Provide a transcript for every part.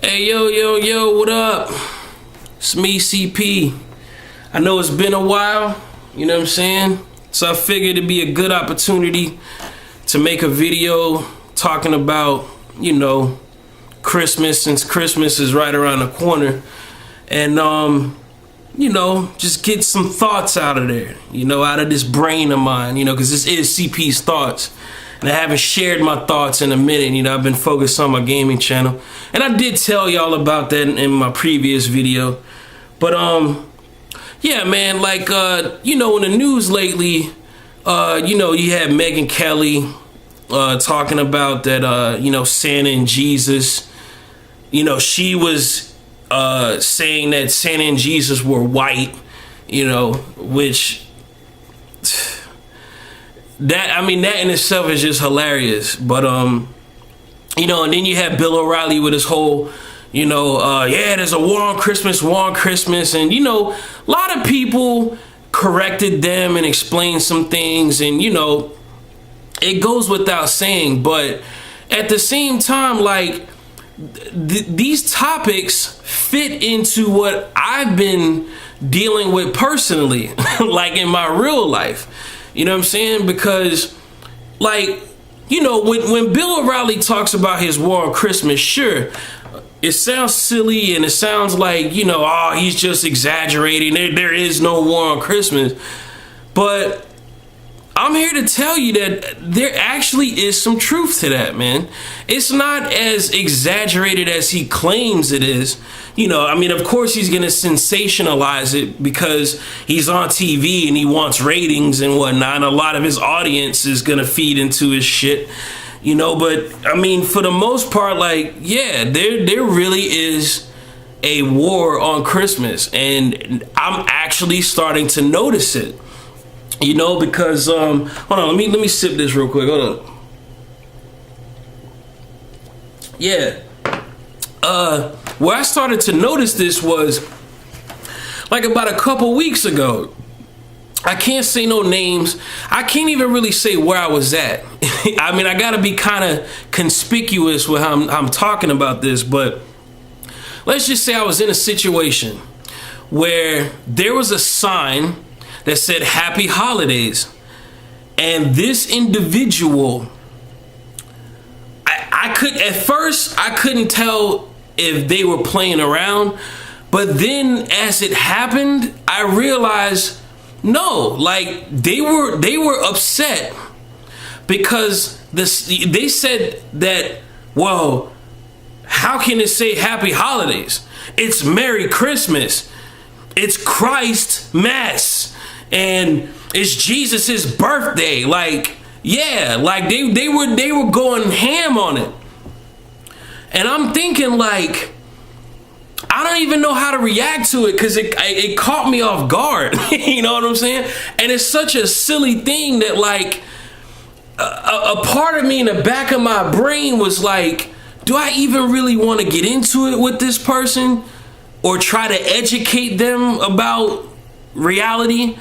Hey, yo, what up? It's me, CP. I know it's been a while, you know what I'm saying? So I figured it'd be a good opportunity to make a video talking about, Christmas, since Christmas is right around the corner. And, just get some thoughts out of there, out of this brain of mine, because this is CP's thoughts. And I haven't shared my thoughts in a minute. I've been focused on my gaming channel. And I did tell y'all about that in my previous video. But, yeah, man, like, in the news lately, you had Megyn Kelly talking about that, Santa and Jesus, she was saying that Santa and Jesus were white, which... that in itself is just hilarious. But and then you have Bill O'Reilly with his whole there's a war on Christmas, and a lot of people corrected them and explained some things, and it goes without saying, but at the same time, like, these topics fit into what I've been dealing with personally, like in my real life. You know what I'm saying? Because, like, when Bill O'Reilly talks about his war on Christmas, sure, it sounds silly and it sounds like, he's just exaggerating. There is no war on Christmas. But I'm here to tell you that there actually is some truth to that, man. It's not as exaggerated as he claims it is. Of course he's going to sensationalize it because he's on TV and he wants ratings and whatnot. And a lot of his audience is going to feed into his shit, but for the most part, like, yeah, there really is a war on Christmas, and I'm actually starting to notice it, because, hold on, let me sip this real quick. Hold on. Yeah. Where I started to notice this was like about a couple weeks ago. I can't say no names. I can't even really say where I was at. I gotta be kind of conspicuous with how I'm talking about this, but let's just say I was in a situation where there was a sign that said Happy Holidays, and this individual, I couldn't tell if they were playing around, but then as it happened, I realized no, like, they were upset because they said that, well, how can it say Happy Holidays? It's Merry Christmas, it's Christ Mass, and it's Jesus's birthday. Like, yeah, like they were going ham on it. And I'm thinking, like, I don't even know how to react to it because it caught me off guard. You know what I'm saying? And it's such a silly thing that, like, a part of me in the back of my brain was like, do I even really want to get into it with this person or try to educate them about reality?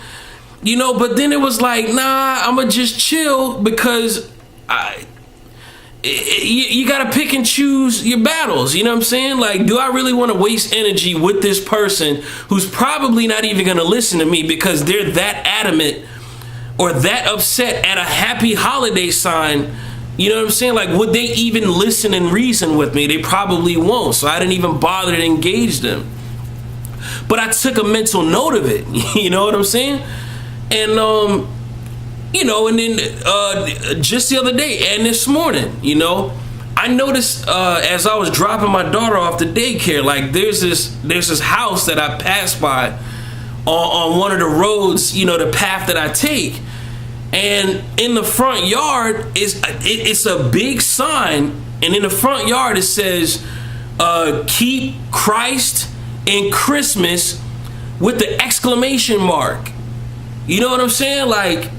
But then it was like, nah, I'm going to just chill because you gotta pick and choose your battles. You know what I'm saying? Like, do I really want to waste energy with this person who's probably not even gonna listen to me because they're that adamant or that upset at a Happy Holiday sign? You know what I'm saying? Like, would they even listen and reason with me? They probably won't. So I didn't even bother to engage them. But I took a mental note of it. You know what I'm saying? And and then just the other day and this morning, I noticed as I was dropping my daughter off to daycare, like, there's this house that I passed by on one of the roads, the path that I take, and in the front yard it's a big sign, and in the front yard it says keep Christ and Christmas with the exclamation mark. You know what I'm saying? Like,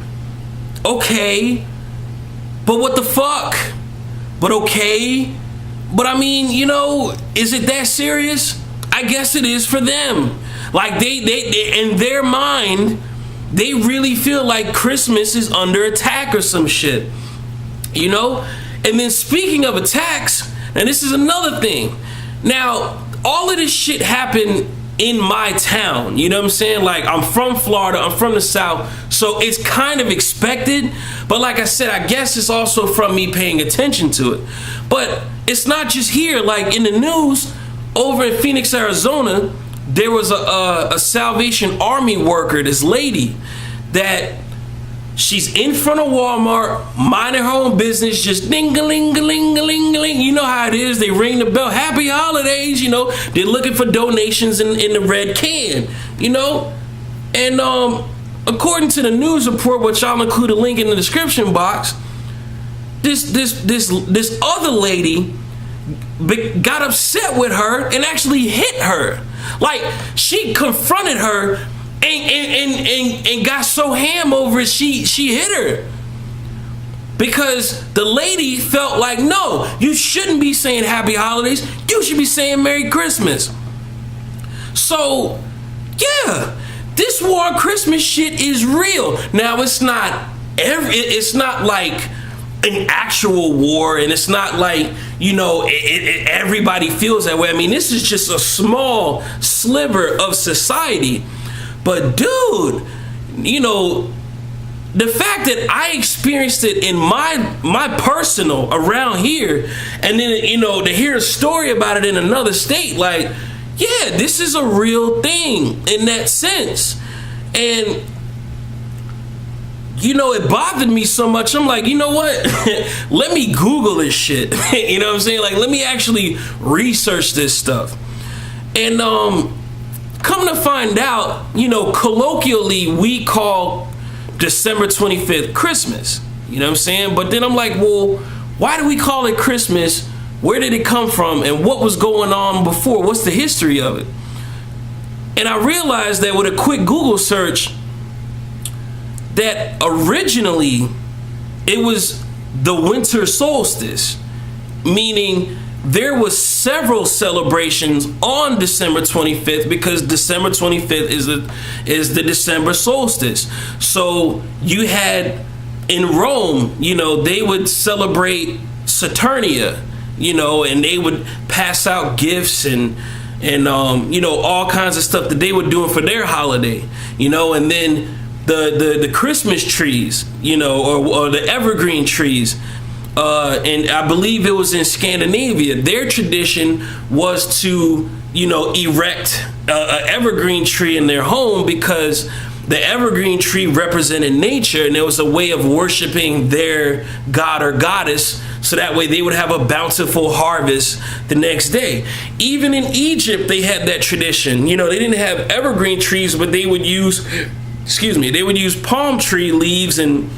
okay, but what the fuck? But okay, but is it that serious? I guess it is for them. Like, they in their mind, they really feel like Christmas is under attack or some shit, And then speaking of attacks, and this is another thing, Now, all of this shit happened in my town. You know what I'm saying? Like, I'm from Florida, I'm from the South, so it's kind of expected. But like I said, I guess it's also from me paying attention to it. But it's not just here. Like in the news over in Phoenix, Arizona, there was a Salvation Army worker, this lady, that she's in front of Walmart, minding her own business, just ding-a-ling-a-ling-a-ling-a-ling. You know how it is. They ring the bell. Happy holidays, you know. They're looking for donations in the red can, you know. And according to the news report, which I'll include a link in the description box, this other lady got upset with her and actually hit her. Like, she confronted her and got so ham over it, she hit her. Because the lady felt like, no, you shouldn't be saying happy holidays. You should be saying Merry Christmas. So, yeah, this war on Christmas shit is real. Now, it's not like an actual war, and it's not like, you know, everybody feels that way. I mean, this is just a small sliver of society. But dude, you know, the fact that I experienced it in my personal around here, and then, you know, to hear a story about it in another state, like, yeah, this is a real thing in that sense. And you know, it bothered me so much. I'm like, you know what? Let me Google this shit. You know what I'm saying? Like, let me actually research this stuff. And come to find out, you know, colloquially, we call December 25th Christmas. You know what I'm saying? But then I'm like, well, why do we call it Christmas? Where did it come from? And what was going on before? What's the history of it? And I realized that with a quick Google search, that originally it was the winter solstice, meaning there was several celebrations on December 25th, because December 25th is the December solstice. So you had in Rome, you know, they would celebrate Saturnia, you know, and they would pass out gifts and you know, all kinds of stuff that they were doing for their holiday, you know. And then the Christmas trees, you know, or the evergreen trees, and I believe it was in Scandinavia, their tradition was to, you know, erect an evergreen tree in their home, because the evergreen tree represented nature, and it was a way of worshiping their god or goddess, so that way they would have a bountiful harvest the next day. Even in Egypt, they had that tradition. You know, they didn't have evergreen trees, but they would use palm tree leaves and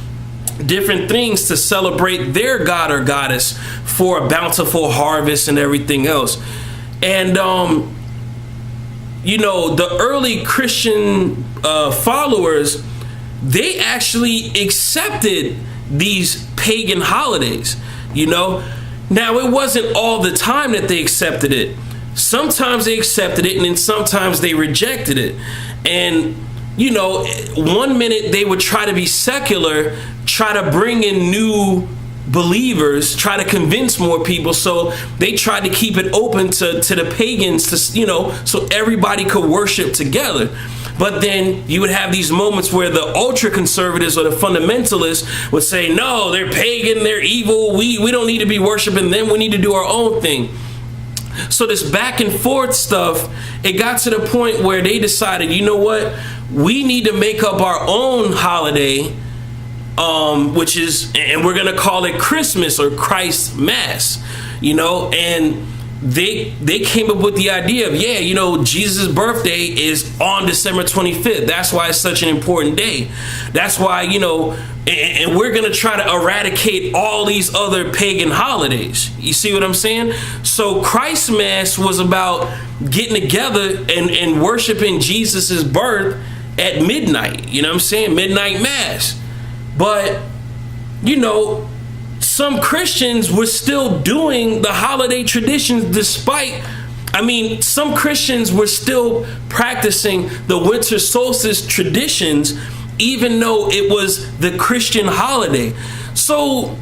different things to celebrate their god or goddess for a bountiful harvest and everything else. And you know, the early Christian followers, they actually accepted these pagan holidays, you know. Now, it wasn't all the time that they accepted it. Sometimes they accepted it, and then sometimes they rejected it. And you know, one minute they would try to be secular, try to bring in new believers, try to convince more people. So they tried to keep it open to the pagans, to, you know, so everybody could worship together. But then you would have these moments where the ultra conservatives or the fundamentalists would say, no, they're pagan, they're evil, we don't need to be worshiping them, we need to do our own thing. So this back and forth stuff, it got to the point where they decided, you know what, we need to make up our own holiday, which is, and we're gonna call it Christmas or Christ Mass, you know. And they came up with the idea of, yeah, you know, Jesus' birthday is on December 25th. That's why it's such an important day. That's why, you know, and we're gonna try to eradicate all these other pagan holidays. You see what I'm saying? So Christ Mass was about getting together and worshiping Jesus's birth at midnight. You know what I'm saying? Midnight Mass. But, you know, some Christians were still doing the holiday traditions despite, I mean, some Christians were still practicing the winter solstice traditions, even though it was the Christian holiday. So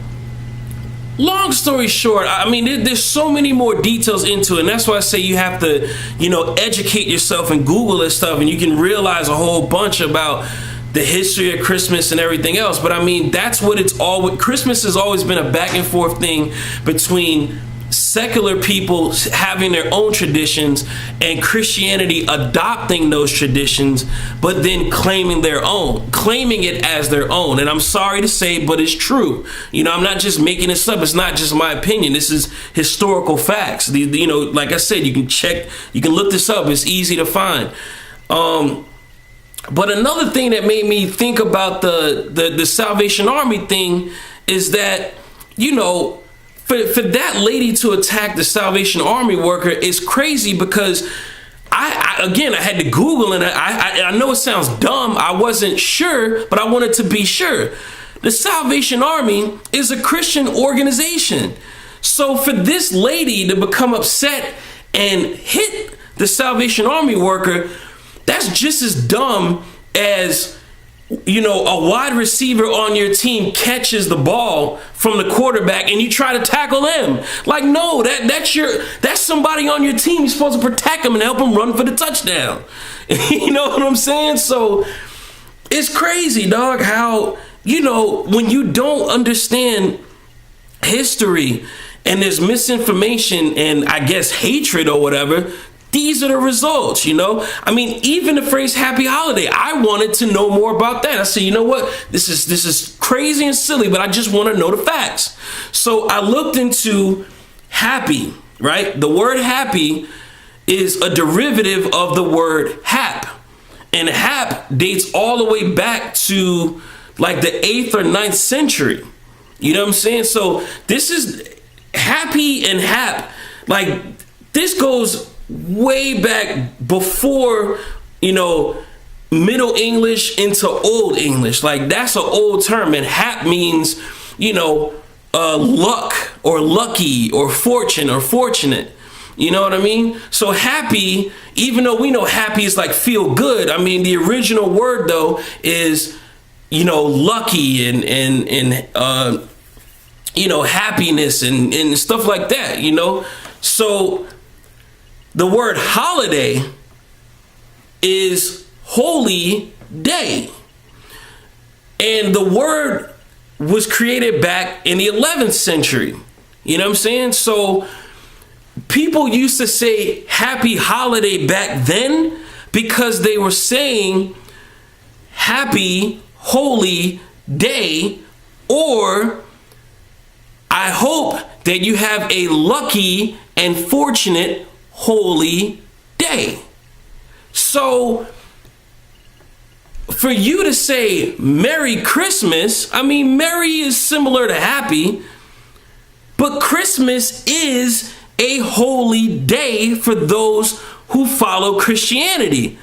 long story short, I mean, there's so many more details into it, and that's why I say you have to, educate yourself and Google this stuff, and you can realize a whole bunch about the history of Christmas and everything else. But I mean, that's what it's all. Christmas has always been a back and forth thing between secular people having their own traditions and Christianity adopting those traditions, but then claiming it as their own. And I'm sorry to say, but it's true. I'm not just making this up. It's not just my opinion. This is historical facts. Like I said, you can look this up. It's easy to find. But another thing that made me think about the Salvation Army thing is that, for that lady to attack the Salvation Army worker is crazy, because I had to Google, and I know it sounds dumb. I wasn't sure, but I wanted to be sure. The Salvation Army is a Christian organization. So for this lady to become upset and hit the Salvation Army worker, that's just as dumb as a wide receiver on your team catches the ball from the quarterback and you try to tackle them. Like, no, that's somebody on your team. You're supposed to protect them and help them run for the touchdown. You know what I'm saying? So it's crazy, dog, how, when you don't understand history and there's misinformation and I guess hatred or whatever, these are the results, I mean, even the phrase happy holiday, I wanted to know more about that. I said, you know what? This is crazy and silly, but I just want to know the facts. So I looked into happy, right? The word happy is a derivative of the word hap. And hap dates all the way back to like the 8th or 9th century. You know what I'm saying? So this is happy and hap. Like, this goes way back before, Middle English into Old English. Like, that's an old term. And hap means, luck or lucky or fortune or fortunate. You know what I mean? So happy, even though we know happy is like feel good, I mean, the original word though is, lucky and happiness and stuff like that, So the word holiday is holy day. And the word was created back in the 11th century. You know what I'm saying? So people used to say happy holiday back then because they were saying happy holy day, or I hope that you have a lucky and fortunate holy day. So for you to say Merry Christmas, I mean, Merry is similar to happy, but Christmas is a holy day for those who follow Christianity.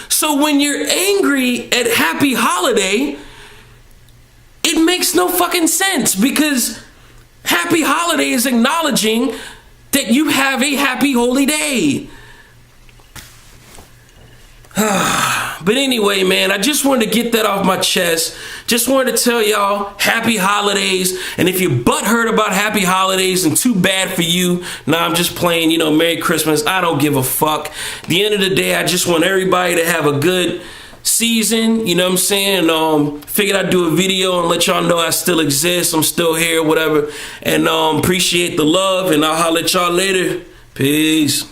So when you're angry at happy holiday, it makes no fucking sense, because happy holiday is acknowledging that you have a happy holy day. But anyway, man, I just wanted to get that off my chest. Just wanted to tell y'all happy holidays. And if you're butthurt about happy holidays, and too bad for you, I'm just playing, Merry Christmas. I don't give a fuck. At the end of the day, I just want everybody to have a good season, you know what I'm saying? Figured I'd do a video and let y'all know I still exist. I'm still here, whatever. And appreciate the love, and I'll holler at y'all later. Peace.